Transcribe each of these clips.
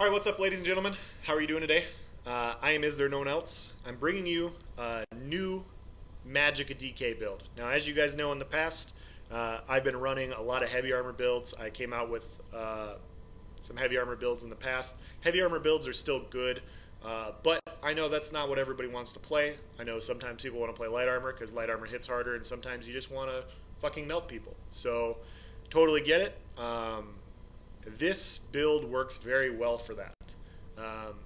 All right, what's up, ladies and gentlemen? How are you doing today? I am Is There No One Else? I'm bringing you a new Magicka DK build. Now, as you guys know, in the past, I've been running a lot of heavy armor builds. I came out with some heavy armor builds in the past. Heavy armor builds are still good, but I know that's not what everybody wants to play. I know sometimes people want to play light armor because light armor hits harder, and sometimes you just want to fucking melt people. So, totally get it. This build works very well for that. Um,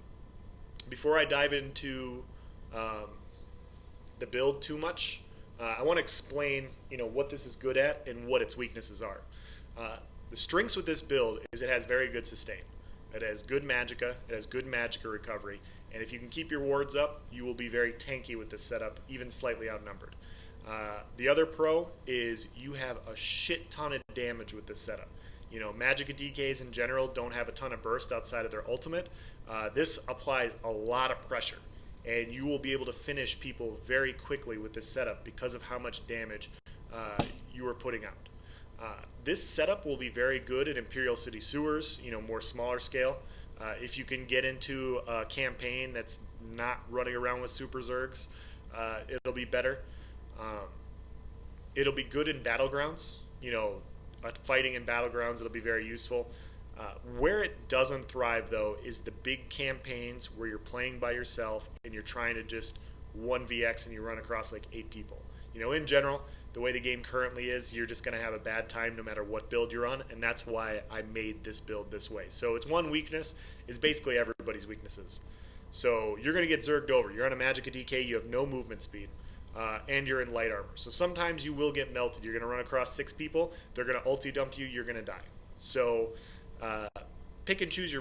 Before I dive into the build too much, I want to explain, what this is good at and what its weaknesses are. The strengths with this build is it has very good sustain. It has good magicka. It has good magicka recovery. And if you can keep your wards up, you will be very tanky with this setup, even slightly outnumbered. The other pro is you have a shit ton of damage with this setup. Magicka DKs in general don't have a ton of burst outside of their ultimate. This applies a lot of pressure, and you will be able to finish people very quickly with this setup because of how much damage you are putting out. This setup will be very good at Imperial City Sewers, more smaller scale. If you can get into a campaign that's not running around with super zergs, it'll be better. It'll be good in battlegrounds, fighting in battlegrounds. It'll be very useful. Where it doesn't thrive, though, is the big campaigns where you're playing by yourself and you're trying to just 1vx and you run across like 8 people. In general, the way the game currently is, you're just going to have a bad time no matter what build you're on, and that's why I made this build this way. So its one weakness is basically everybody's weaknesses. So you're going to get zerged over. You're on a Magicka DK, you have no movement speed. And you're in light armor. So sometimes you will get melted. You're going to run across 6 people. They're going to ulti dump you. You're going to die. So pick and choose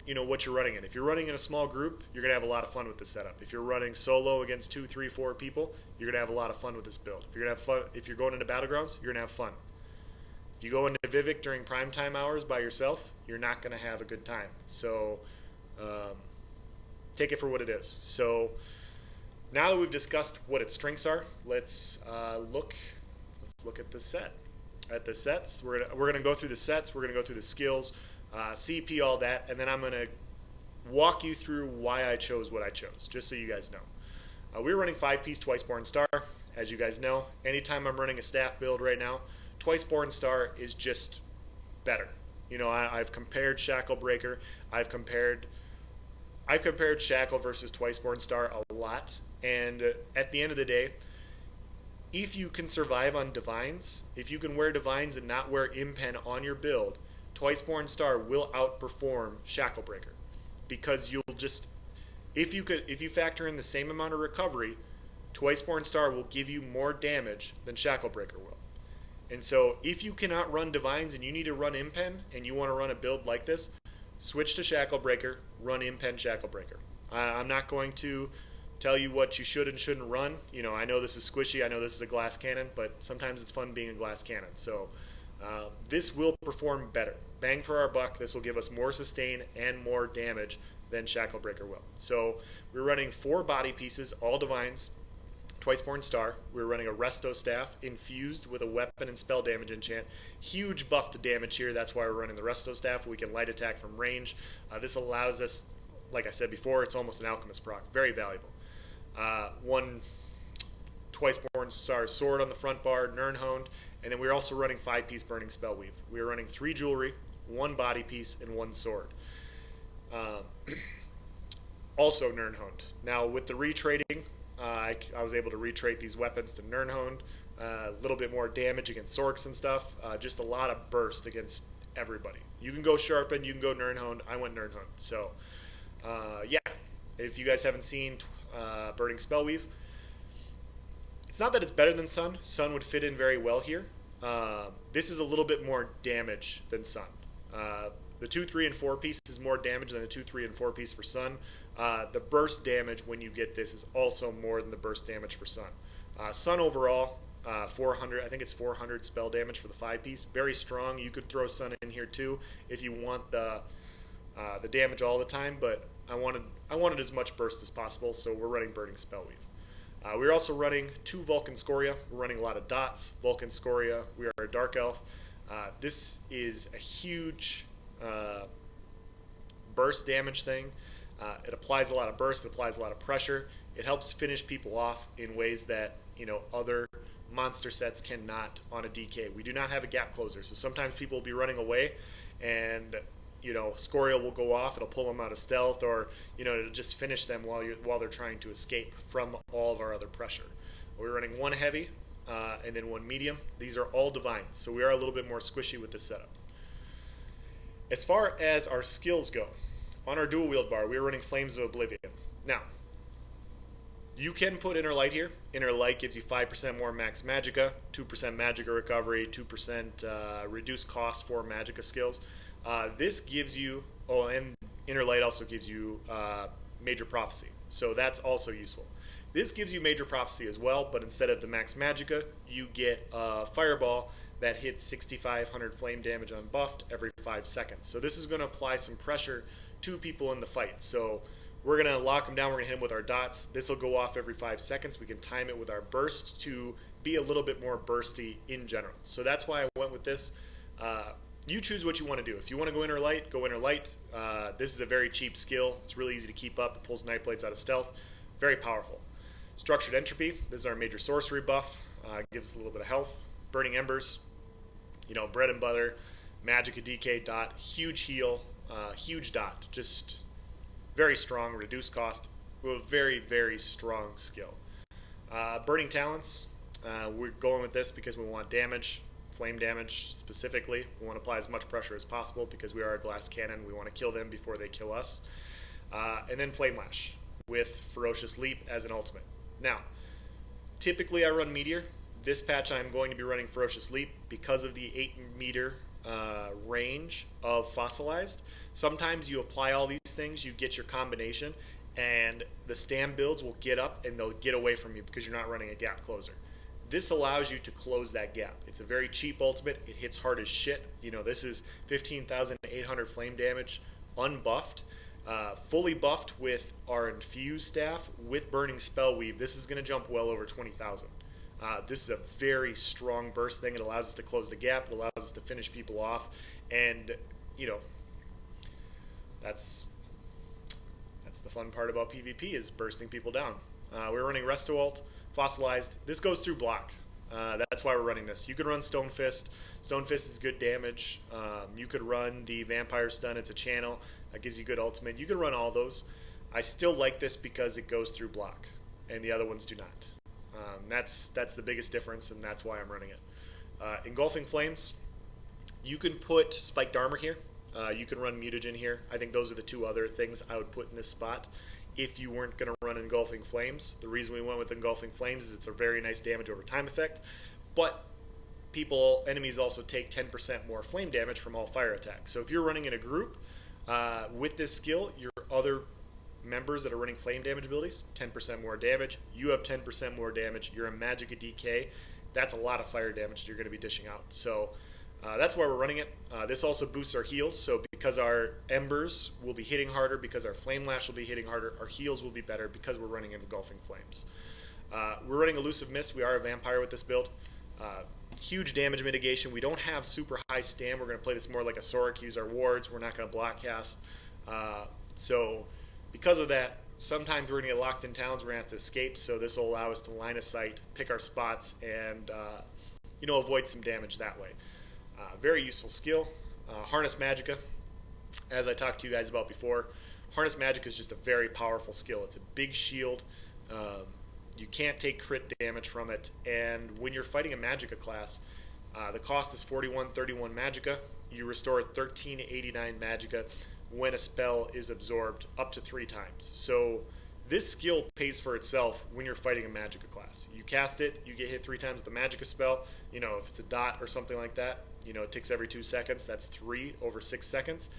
what you're running in. If you're running in a small group, you're going to have a lot of fun with this setup. If you're running solo against 2, 3, 4 people, you're going to have a lot of fun with this build. If you're going to have fun, if you're going into battlegrounds, you're going to have fun. If you go into Vivek during prime time hours by yourself, you're not going to have a good time. So take it for what it is. So now that we've discussed what its strengths are, let's look at the set. At the sets, we're gonna go through the sets. We're gonna go through the skills, CP, all that, and then I'm gonna walk you through why I chose what I chose, just so you guys know. We're running 5-piece Twiceborn Star, as you guys know. Anytime I'm running a staff build right now, Twiceborn Star is just better. I've compared Shacklebreaker. I've compared Shackle versus Twiceborn Star a lot. And at the end of the day, if you can survive on Divines, if you can wear Divines and not wear Impen on your build, Twiceborn Star will outperform Shacklebreaker. Because you'll just, if you factor in the same amount of recovery, Twiceborn Star will give you more damage than Shacklebreaker will. And so if you cannot run Divines and you need to run Impen and you want to run a build like this, switch to Shacklebreaker, run Impen Shacklebreaker. I'm not going to tell you what you should and shouldn't run. I know this is squishy, I know this is a glass cannon, but sometimes it's fun being a glass cannon. So this will perform better. Bang for our buck, this will give us more sustain and more damage than Shacklebreaker will. So we're running 4 body pieces, all Divines, Twiceborn Star. We're running a Resto Staff infused with a weapon and spell damage enchant. Huge buff to damage here, that's why we're running the Resto Staff. We can light attack from range. This allows us, like I said before, it's almost an Alchemist proc, very valuable. One Twiceborn Star sword on the front bar, Nirnhoned, and then we're also running 5-piece Burning Spellweave. We're running 3 jewelry, 1 body piece, and 1 sword. Also Nirnhoned. Now with the retrading, I was able to retrade these weapons to Nirnhoned, a little bit more damage against Sorks and stuff, just a lot of burst against everybody. You can go Sharpened, you can go Nirnhoned. I went Nirnhoned. So yeah, if you guys haven't seen Burning Spellweave, it's not that it's better than Sun. Sun would fit in very well here. This is a little bit more damage than Sun. The 2, 3, and 4 piece is more damage than the 2, 3, and 4 piece for Sun. The burst damage when you get this is also more than the burst damage for Sun. Sun overall, 400. I think it's 400 spell damage for the 5-piece. Very strong. You could throw Sun in here too if you want the damage all the time, but I wanted as much burst as possible, so we're running Burning Spellweave. We're also running 2 Vulcan Scoria. We're running a lot of dots. Vulcan Scoria. We are a Dark Elf. This is a huge burst damage thing. It applies a lot of burst, it applies a lot of pressure. It helps finish people off in ways that, other monster sets cannot on a DK. We do not have a gap closer, so sometimes people will be running away and Scorial will go off, it'll pull them out of stealth, or it'll just finish them while they're trying to escape from all of our other pressure. We're running one heavy and then one medium. These are all divines, so we are a little bit more squishy with this setup. As far as our skills go, on our dual wield bar, we're running Flames of Oblivion. Now, you can put Inner Light here. Inner Light gives you 5% more max magicka, 2% magicka recovery, 2% reduced cost for magicka skills. This gives you, and Inner Light also gives you Major Prophecy, so that's also useful. This gives you Major Prophecy as well, but instead of the max magicka, you get a Fireball that hits 6,500 flame damage unbuffed every 5 seconds. So this is going to apply some pressure to people in the fight. So we're going to lock them down, we're going to hit them with our dots. This will go off every 5 seconds. We can time it with our burst to be a little bit more bursty in general. So that's why I went with this. You choose what you want to do. If you want to go Inner Light, go Inner Light. This is a very cheap skill. It's really easy to keep up. It pulls Night Blades out of stealth. Very powerful. Structured Entropy. This is our major sorcery buff. Gives us a little bit of health. Burning Embers. Bread and butter. Magicka DK dot. Huge heal. Huge dot. Just very strong. Reduced cost. A very, very strong skill. Burning Talons. We're going with this because we want damage. Flame damage specifically. We want to apply as much pressure as possible because we are a glass cannon. We want to kill them before they kill us. And then Flame Lash with Ferocious Leap as an ultimate. Now, typically I run Meteor. This patch I'm going to be running Ferocious Leap because of the 8 meter range of Fossilized. Sometimes you apply all these things, you get your combination, and the stand builds will get up and they'll get away from you because you're not running a gap closer. This allows you to close that gap. It's a very cheap ultimate. It hits hard as shit. This is 15,800 flame damage, unbuffed. Fully buffed with our Infused Staff with Burning Spellweave. This is going to jump well over 20,000. This is a very strong burst thing. It allows us to close the gap. It allows us to finish people off. And, that's the fun part about PvP is bursting people down. We're running Resto Ult. Fossilized. This goes through block. That's why we're running this. You could run Stone Fist. Stone Fist is good damage. You could run the Vampire Stun. It's a channel. That gives you good ultimate. You could run all those. I still like this because it goes through block, and the other ones do not. That's the biggest difference, and that's why I'm running it. Engulfing Flames. You can put Spiked Armor here. You can run Mutagen here. I think those are the 2 other things I would put in this spot. If you weren't going to run Engulfing Flames. The reason we went with Engulfing Flames is it's a very nice damage over time effect, but enemies also take 10% more flame damage from all fire attacks. So if you're running in a group with this skill, your other members that are running flame damage abilities, 10% more damage. You have 10% more damage. You're a Magicka DK. That's a lot of fire damage that you're going to be dishing out. So that's why we're running it. This also boosts our heals, so because our Embers will be hitting harder, because our Flame Lash will be hitting harder, our heals will be better because we're running Engulfing Flames. We're running Elusive Mist. We are a vampire with this build. Huge damage mitigation. We don't have super high stam. We're going to play this more like a Soric, use our wards. We're not going to block cast. So because of that, sometimes we're going to get locked in towns. We're going to have to escape, so this will allow us to line of sight, pick our spots, and avoid some damage that way. Very useful skill. Harness Magicka, as I talked to you guys about before. Harness Magicka is just a very powerful skill. It's a big shield. You can't take crit damage from it, and when you're fighting a Magicka class, the cost is 4131 Magicka. You restore 1389 Magicka when a spell is absorbed up to 3 times. So this skill pays for itself when you're fighting a Magicka class. You cast it, you get hit 3 times with a Magicka spell. If it's a dot or something like that, it ticks every 2 seconds. That's 3 over 6 seconds.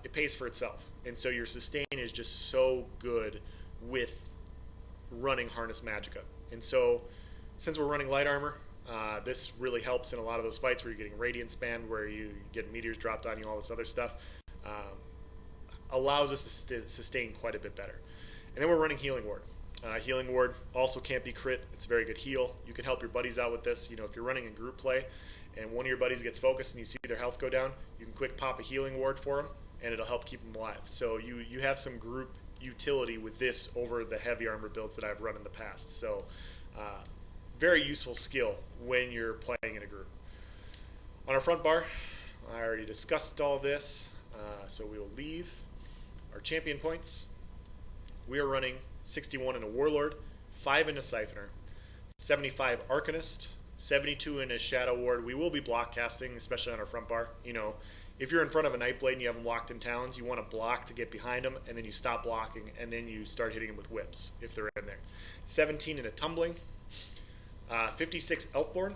It pays for itself. And so your sustain is just so good with running Harness Magicka. And so since we're running light armor, this really helps in a lot of those fights where you're getting Radiant Spam, where you get meteors dropped on you, all this other stuff. Allows us to sustain quite a bit better. And then we're running Healing Ward. Healing Ward also can't be crit. It's a very good heal. You can help your buddies out with this. If you're running a group play and one of your buddies gets focused and you see their health go down, you can quick pop a Healing Ward for them. and it'll help keep them alive. So you have some group utility with this over the heavy armor builds that I've run in the past. So very useful skill when you're playing in a group. On our front bar, I already discussed all this, so we will leave our champion points. We are running 61 in a Warlord, 5 in a Siphoner, 75 Arcanist, 72 in a Shadow Ward. We will be block casting, especially on our front bar. You know, if you're in front of a Nightblade and you have them locked in talons, you want to block to get behind them, and then you stop blocking, and then you start hitting them with whips if they're in there. 17 in a Tumbling, 56 Elfborn,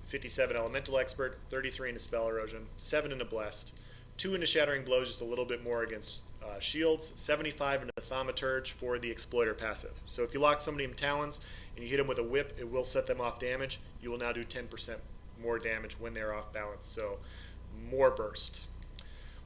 57 Elemental Expert, 33 in a Spell Erosion, 7 in a Blessed, 2 in a Shattering Blows, just a little bit more against shields, 75 in a Thaumaturge for the Exploiter passive. So if you lock somebody in talons and you hit them with a whip, it will set them off damage. You will now do 10% more damage when they're off balance, so more burst.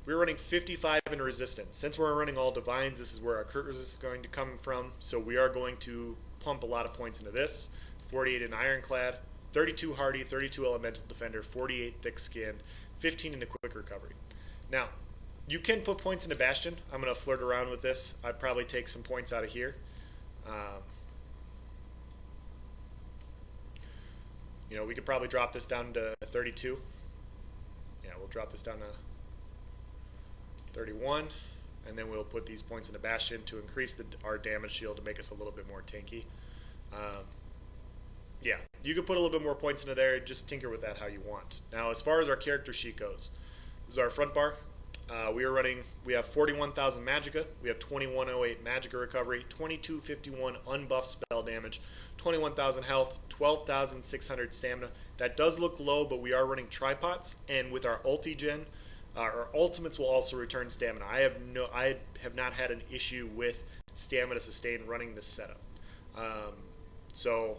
We're running 55 in resistance. Since we're running all divines, this is where our crit resist is going to come from, so we are going to pump a lot of points into this. 48 in Ironclad, 32 Hardy, 32 Elemental Defender, 48 Thick Skin, 15 into Quick Recovery. Now, you can put points into Bastion. I'm going to flirt around with this. I'd probably take some points out of here. You know, we could probably drop this down to 32. Yeah, we'll drop this down to 31. And then we'll put these points into Bastion to increase our damage shield to make us a little bit more tanky. Yeah, you could put a little bit more points into there. Just tinker with that how you want. Now, as far as our character sheet goes, this is our front bar. We have 41,000 Magicka, we have 2108 Magicka Recovery, 2251 unbuffed spell damage, 21,000 health, 12,600 stamina. That does look low, but we are running tripods, and with our ulti-gen, our ultimates will also return stamina. I have not had an issue with stamina sustain running this setup. So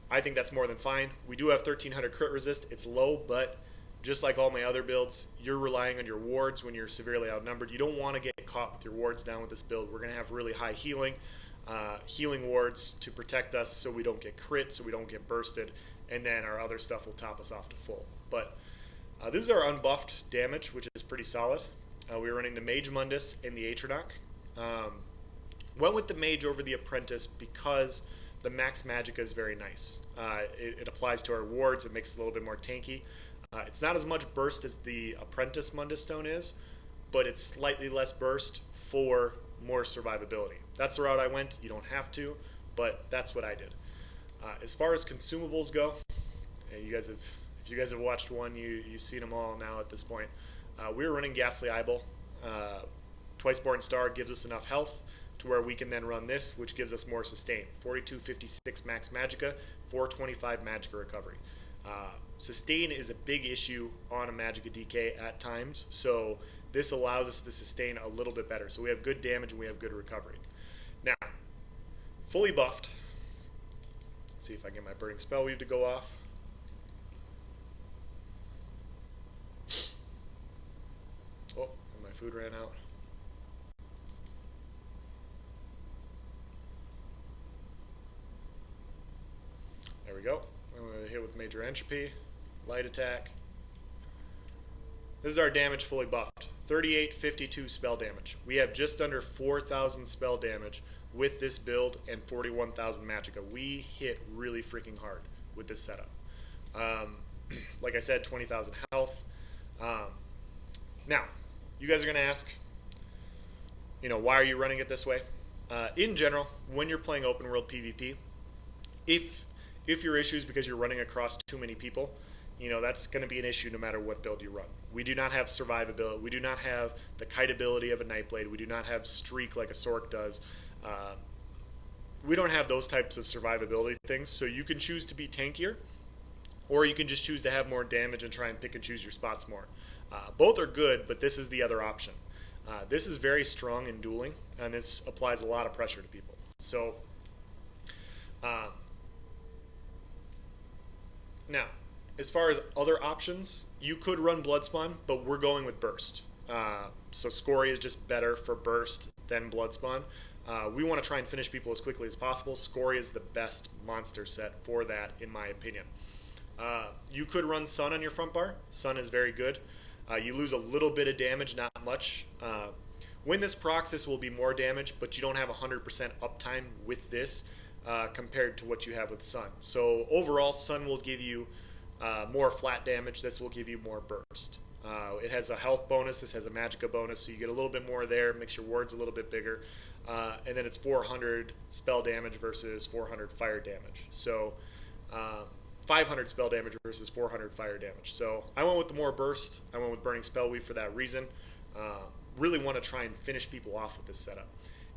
I think that's more than fine. We do have 1,300 crit resist. It's low, but just like all my other builds, you're relying on your wards when you're severely outnumbered. You don't want to get caught with your wards down with this build. We're going to have really high healing wards to protect us so we don't get crit, so we don't get bursted, and then our other stuff will top us off to full. But this is our unbuffed damage, which is pretty solid. We're running the Mage Mundus and the Atronach. Went with the Mage over the Apprentice because the max Magicka is very nice. It applies to our wards. It makes it a little bit more tanky. It's not as much burst as the Apprentice Mundus Stone is, but it's slightly less burst for more survivability. That's the route I went. You don't have to, but that's what I did. As far as consumables go, if you guys have watched one, you've seen them all now at this point. We're running Ghastly Eyeball. Twiceborn Star gives us enough health to where we can then run this, which gives us more sustain. 4256 max Magicka, 425 Magicka Recovery. Sustain is a big issue on a Magicka DK at times, so this allows us to sustain a little bit better. So we have good damage and we have good recovery. Now, fully buffed. Let's see if I can get my Burning Spell Weave to go off. Oh, and my food ran out. There we go. I'm going to hit with Major Entropy, Light Attack. This is our damage fully buffed. 3852 spell damage. We have just under 4,000 spell damage with this build and 41,000 Magicka. We hit really freaking hard with this setup. Like I said, 20,000 health. Now, you guys are going to ask, why are you running it this way? In general, when you're playing open world PvP, if your issue is because you're running across too many people, that's going to be an issue no matter what build you run. We do not have survivability. We do not have the kite ability of a Nightblade. We do not have streak like a Sork does. We don't have those types of survivability things, so you can choose to be tankier, or you can just choose to have more damage and try and pick and choose your spots more. Both are good, but this is the other option. This is very strong in dueling, and this applies a lot of pressure to people. So, now, as far as other options, you could run Bloodspawn, but we're going with Burst. So Scoria is just better for Burst than Bloodspawn. We want to try and finish people as quickly as possible. Scoria is the best monster set for that, in my opinion. You could run Sun on your front bar. Sun is very good. You lose a little bit of damage, not much. When this procs, this will be more damage, but you don't have 100% uptime with this compared to what you have with Sun. So overall, Sun will give you more flat damage. This will give you more burst. It has a health bonus. This has a magicka bonus, so you get a little bit more there. Makes your wards a little bit bigger. And then it's 400 spell damage versus 400 fire damage. So 500 spell damage versus 400 fire damage. So I went with the more burst. I went with Burning Spell Weave for that reason. Really want to try and finish people off with this setup.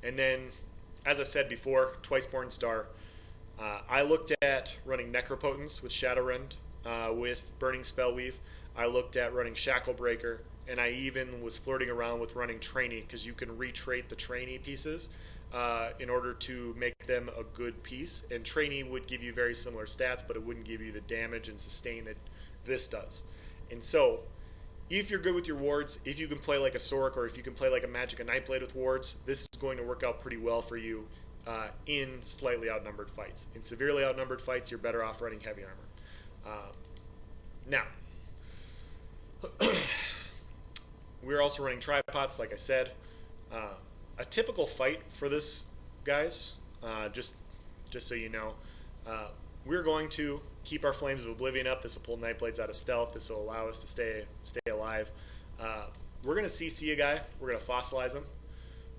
And then, as I've said before, Twiceborn Star. I looked at running Necropotence with Shadowrend with Burning Spell Weave. I looked at running Shackle Breaker, and I even was flirting around with running Trainee, because you can retrait the Trainee pieces in order to make them a good piece. And Trainee would give you very similar stats, but it wouldn't give you the damage and sustain that this does. And so, if you're good with your wards, if you can play like a Sork, or if you can play like a Magicka Nightblade with wards, this is going to work out pretty well for you in slightly outnumbered fights. In severely outnumbered fights, you're better off running heavy armor. Now, we're also running tripods, like I said. A typical fight for this, guys, just so you know, we're going to keep our Flames of Oblivion up. This will pull Nightblades out of stealth. This will allow us to stay alive. We're going to CC a guy. We're going to fossilize him.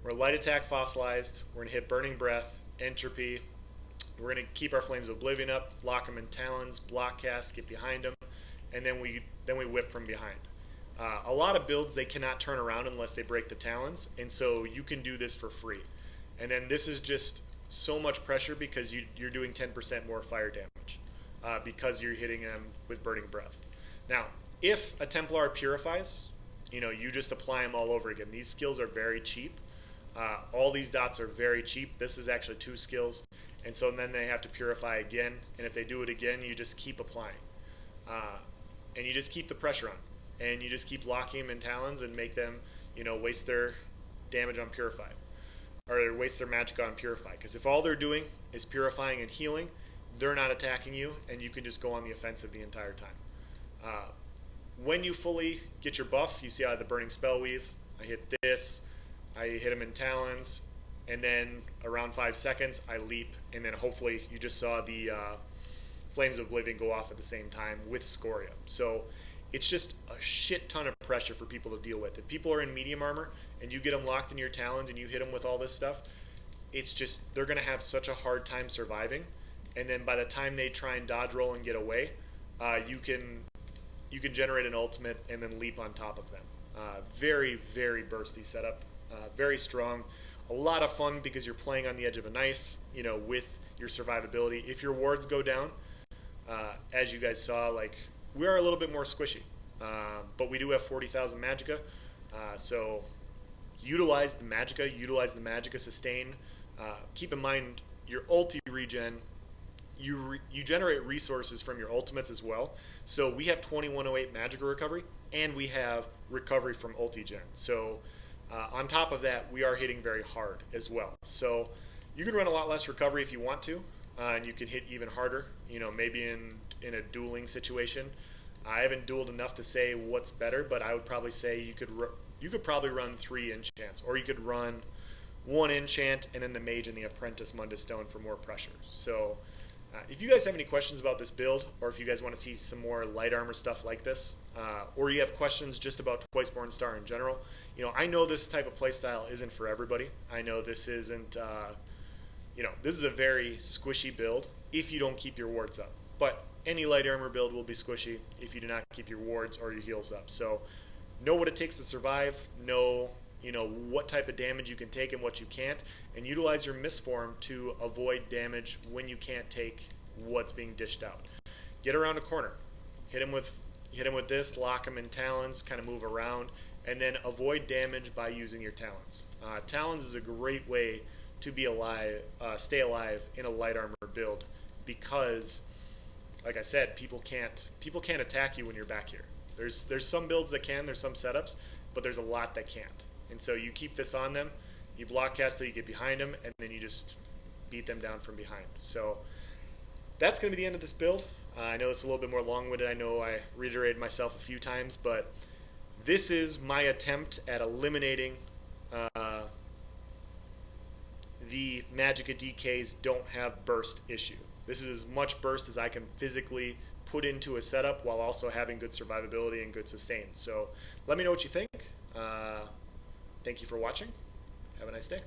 We're light attack fossilized. We're going to hit Burning Breath, Entropy. We're going to keep our Flames of Oblivion up, lock him in Talons, block cast, get behind him, and then we whip from behind. A lot of builds, they cannot turn around unless they break the Talons, and so you can do this for free. And then this is just so much pressure because you're doing 10% more fire damage because you're hitting them with Burning Breath. Now, if a Templar purifies, you just apply them all over again. These skills are very cheap. All these dots are very cheap. This is actually 2 skills, and so then they have to purify again, and if they do it again, you just keep applying. And you just keep the pressure on. And you just keep locking them in Talons and make them, waste their damage on Purify. Or waste their Magicka on Purify. Because if all they're doing is purifying and healing, they're not attacking you, and you can just go on the offensive the entire time. When you fully get your buff, you see I have the Burning Spell Weave. I hit this, I hit him in Talons, and then around 5 seconds, I leap, and then hopefully you just saw the Flames of Oblivion go off at the same time with Scoria. So it's just a shit ton of pressure for people to deal with. If people are in medium armor and you get them locked in your Talons and you hit them with all this stuff, it's just, they're going to have such a hard time surviving. And then by the time they try and dodge roll and get away, you can generate an ultimate and then leap on top of them. Very, very bursty setup. Very strong. A lot of fun because you're playing on the edge of a knife, with your survivability. If your wards go down, as you guys saw, we are a little bit more squishy, but we do have 40,000 Magicka, so utilize the Magicka sustain. Keep in mind your ulti regen, you generate resources from your ultimates as well. So we have 2108 Magicka recovery, and we have recovery from ulti gen. So on top of that, we are hitting very hard as well. So you can run a lot less recovery if you want to, and you can hit even harder, maybe in a dueling situation. I haven't dueled enough to say what's better, but I would probably say you could probably run 3 enchants, or you could run 1 enchant and then the mage and the apprentice Mundus Stone for more pressure. So if you guys have any questions about this build, or if you guys want to see some more light armor stuff like this, or you have questions just about Twiceborn Star in general, I know this type of playstyle isn't for everybody. I know this isn't, this is a very squishy build if you don't keep your wards up. But any light armor build will be squishy if you do not keep your wards or your heals up. So know what it takes to survive, know what type of damage you can take and what you can't, and utilize your misform to avoid damage when you can't take what's being dished out. Get around a corner, hit him with this, lock him in Talons, kind of move around, and then avoid damage by using your Talons. Talons is a great way to be alive, stay alive in a light armor build, because like I said, people can't attack you when you're back here. There's some builds that can, there's some setups, but there's a lot that can't. And so you keep this on them, you block cast till you get behind them, and then you just beat them down from behind. So that's going to be the end of this build. I know it's a little bit more long-winded. I know I reiterated myself a few times, but this is my attempt at eliminating the Magicka DK's don't have burst issue. This is as much burst as I can physically put into a setup while also having good survivability and good sustain. So let me know what you think. Thank you for watching. Have a nice day.